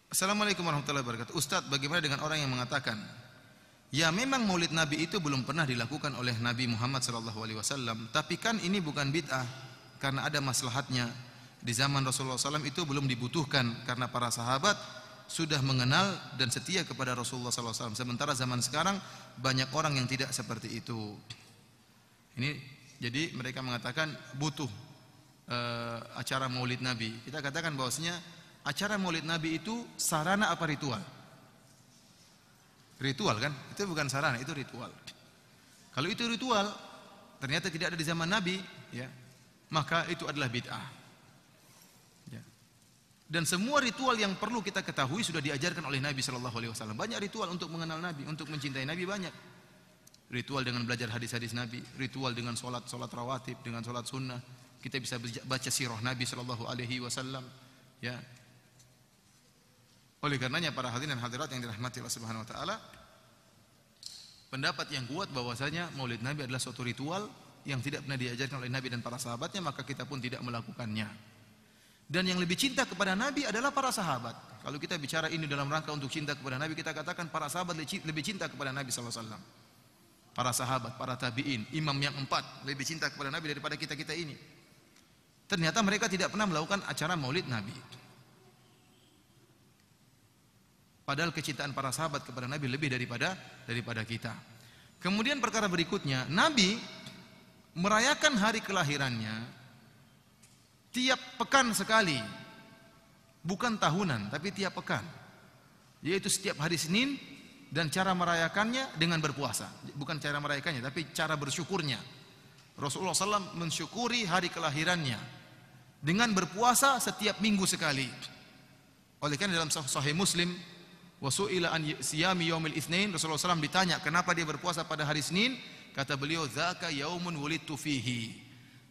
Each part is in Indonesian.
Assalamualaikum warahmatullahi wabarakatuh. Ustadz, bagaimana dengan orang yang mengatakan, ya memang maulid Nabi itu belum pernah dilakukan oleh Nabi Muhammad SAW, tapi kan ini bukan bid'ah karena ada maslahatnya. Di zaman Rasulullah SAW itu belum dibutuhkan karena para sahabat sudah mengenal dan setia kepada Rasulullah SAW. Sementara zaman sekarang banyak orang yang tidak seperti itu. Ini jadi mereka mengatakan butuh acara maulid Nabi. Kita katakan bahwasanya acara maulid Nabi itu sarana apa ritual? Ritual kan? Itu bukan sarana, itu ritual. Kalau itu ritual ternyata tidak ada di zaman Nabi, ya, maka itu adalah bid'ah. Ya. Dan semua ritual yang perlu kita ketahui sudah diajarkan oleh Nabi SAW. Banyak ritual untuk mengenal Nabi, untuk mencintai Nabi banyak. Ritual dengan belajar hadis-hadis Nabi, ritual dengan solat rawatib, dengan solat sunnah. Kita bisa baca sirah Nabi SAW. Ya. Oleh karenanya para hadirin dan hadirat yang dirahmati Allah Subhanahu wa taala, pendapat yang kuat bahwasanya maulid Nabi adalah suatu ritual yang tidak pernah diajarkan oleh Nabi dan para sahabatnya, maka kita pun tidak melakukannya. Dan yang lebih cinta kepada Nabi adalah para sahabat. Kalau kita bicara ini dalam rangka untuk cinta kepada Nabi, kita katakan para sahabat lebih cinta kepada Nabi sallallahu alaihi wasallam. Para sahabat, para tabi'in, imam yang 4 lebih cinta kepada Nabi daripada kita-kita ini. Ternyata mereka tidak pernah melakukan acara maulid Nabi. Padahal kecintaan para sahabat kepada Nabi lebih daripada kita. Kemudian perkara berikutnya, Nabi merayakan hari kelahirannya tiap pekan sekali. Bukan tahunan, tapi tiap pekan. Yaitu setiap hari Senin, dan cara merayakannya dengan berpuasa. Bukan cara merayakannya, tapi cara bersyukurnya. Rasulullah SAW mensyukuri hari kelahirannya dengan berpuasa setiap minggu sekali. Oleh karena dalam Sahih Muslim, wasu'ila an siyami yaumil itsnain, Rasulullah SAW ditanya kenapa dia berpuasa pada hari Senin, kata beliau, zaka yaumun wulidtu fihi,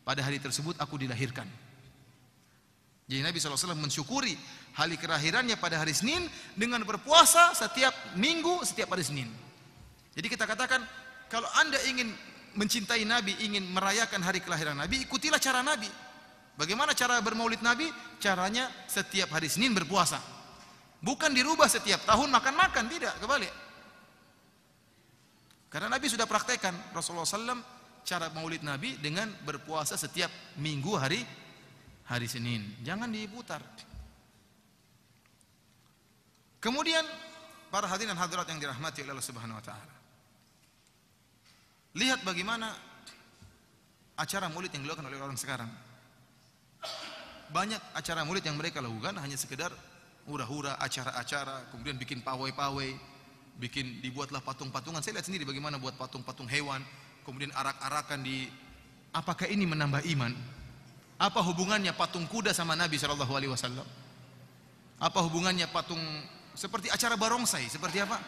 pada hari tersebut aku dilahirkan. Jadi Nabi SAW mensyukuri hari kelahirannya pada hari Senin dengan berpuasa setiap minggu, setiap hari Senin. Jadi kita katakan, kalau anda ingin mencintai Nabi, ingin merayakan hari kelahiran Nabi, ikutilah cara Nabi. Bagaimana cara bermaulid Nabi? Caranya setiap hari Senin berpuasa. Bukan dirubah setiap tahun makan-makan, tidak, kebalik. Karena Nabi sudah praktekkan, Rasulullah SAW cara maulid Nabi dengan berpuasa setiap minggu hari Senin. Jangan diputar. Kemudian para hadirin dan hadirat yang dirahmati oleh Allah Subhanahu wa taala, lihat bagaimana acara maulid yang dilakukan oleh orang sekarang. Banyak acara maulid yang mereka lakukan hanya sekedar hura-hura, acara-acara, kemudian bikin pawai-pawai, dibuatlah patung-patungan. Saya lihat sendiri bagaimana buat patung-patung hewan, kemudian arak-arakan di. Apakah ini menambah iman? Apa hubungannya patung kuda sama Nabi SAW? Apa hubungannya patung seperti acara barongsai? Seperti apa?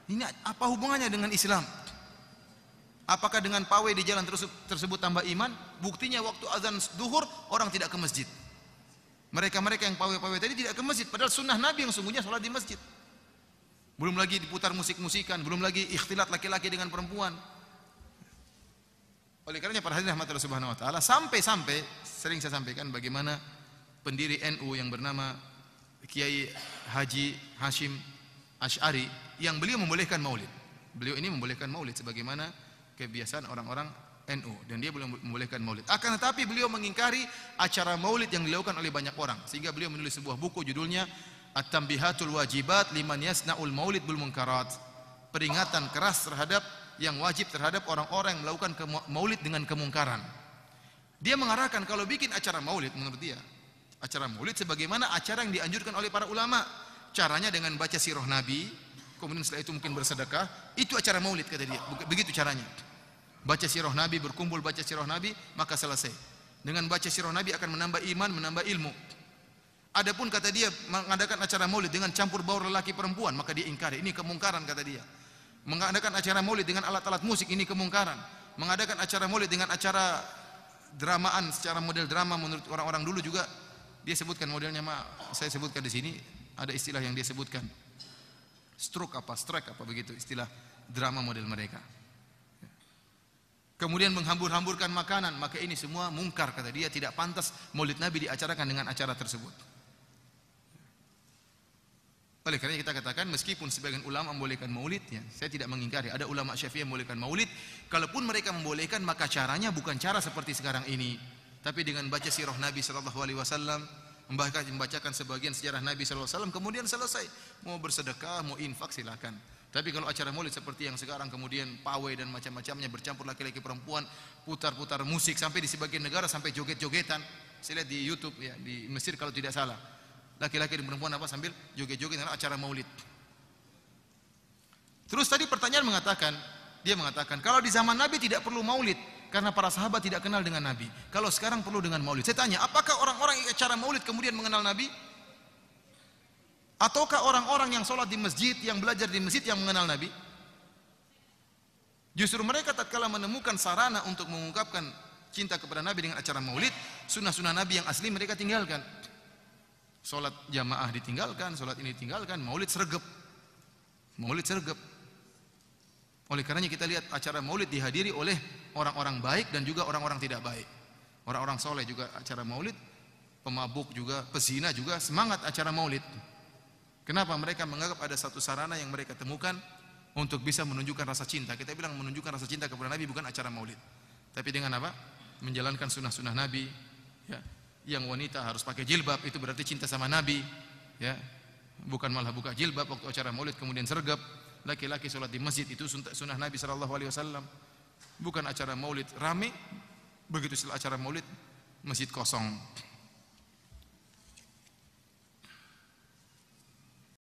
Ini apa hubungannya dengan Islam? Apakah dengan pawai di jalan tersebut tambah iman? Buktinya waktu azan duhur orang tidak ke masjid. Mereka-mereka yang pawai-pawai tadi tidak ke masjid, padahal sunnah Nabi yang sungguhnya sholat di masjid. Belum lagi diputar musik-musikan, belum lagi ikhtilat laki-laki dengan perempuan. Oleh karenanya para hadirin rahmatullah subhanahu wa ta'ala, sampai-sampai sering saya sampaikan bagaimana pendiri NU yang bernama Kiai Haji Hashim Asy'ari, yang beliau membolehkan maulid. Beliau ini membolehkan maulid sebagaimana kebiasaan orang-orang NU, dan dia belum membolehkan maulid. Akan tetapi beliau mengingkari acara maulid yang dilakukan oleh banyak orang, sehingga beliau menulis sebuah buku judulnya At-Tanbihatul Wajibat Liman Yasna'ul Maulid Bil Munkarat. Peringatan keras terhadap yang wajib terhadap orang-orang yang melakukan maulid dengan kemungkaran. Dia mengarahkan kalau bikin acara maulid, menurut dia acara maulid sebagaimana acara yang dianjurkan oleh para ulama. Caranya dengan baca sirah Nabi, kemudian setelah itu mungkin bersedekah, itu acara maulid kata dia. Begitu caranya. Baca sirah Nabi, berkumpul baca sirah Nabi, maka selesai. Dengan baca sirah Nabi akan menambah iman, menambah ilmu. Adapun kata dia mengadakan acara maulid dengan campur baur lelaki perempuan, maka dia ingkari, ini kemungkaran kata dia. Mengadakan acara maulid dengan alat-alat musik, ini kemungkaran. Mengadakan acara maulid dengan acara dramaan secara model drama menurut orang-orang dulu juga dia sebutkan modelnya, saya sebutkan di sini ada istilah yang dia sebutkan. Strike apa begitu istilah drama model mereka. Kemudian menghambur-hamburkan makanan, maka ini semua mungkar kata dia, tidak pantas maulid Nabi diacarakan dengan acara tersebut. Oleh karena kita katakan meskipun sebagian ulama membolehkan maulid, ya, saya tidak mengingkari. Ada ulama Syafi'i yang membolehkan maulid. Kalaupun mereka membolehkan, maka caranya bukan cara seperti sekarang ini, tapi dengan baca sirah Nabi sallallahu alaihi wasallam, membacakan sebagian sejarah Nabi sallallahu alaihi wasallam, kemudian selesai. Mau bersedekah, mau infak silakan. Tapi kalau acara maulid seperti yang sekarang, kemudian pawai dan macam-macamnya bercampur laki-laki perempuan, putar-putar musik sampai di sebagian negara sampai joget-jogetan. Saya lihat di YouTube ya, di Mesir kalau tidak salah. Laki-laki dan perempuan apa sambil joget-joget dalam acara maulid. Terus tadi pertanyaan dia mengatakan kalau di zaman Nabi tidak perlu maulid karena para sahabat tidak kenal dengan Nabi. Kalau sekarang perlu dengan maulid. Saya tanya, apakah orang-orang yang acara maulid kemudian mengenal Nabi? Ataukah orang-orang yang sholat di masjid, yang belajar di masjid yang mengenal Nabi? Justru mereka tatkala menemukan sarana untuk mengungkapkan cinta kepada Nabi dengan acara maulid, sunnah-sunnah Nabi yang asli mereka tinggalkan. Sholat jamaah ditinggalkan, sholat ini ditinggalkan, maulid sergap. Maulid sergap. Oleh karenanya kita lihat acara maulid dihadiri oleh orang-orang baik dan juga orang-orang tidak baik. Orang-orang soleh juga acara maulid, pemabuk juga, pezina juga semangat acara maulid. Kenapa? Mereka menganggap ada satu sarana yang mereka temukan untuk bisa menunjukkan rasa cinta. Kita bilang menunjukkan rasa cinta kepada Nabi bukan acara maulid. Tapi dengan apa? Menjalankan sunnah-sunnah Nabi, ya. Yang wanita harus pakai jilbab, itu berarti cinta sama Nabi, ya. Bukan malah buka jilbab waktu acara maulid kemudian sergap. Laki-laki sholat di masjid itu sunnah Nabi sallallahu alaihi wasallam. Bukan acara maulid rame, begitu setelah acara maulid masjid kosong.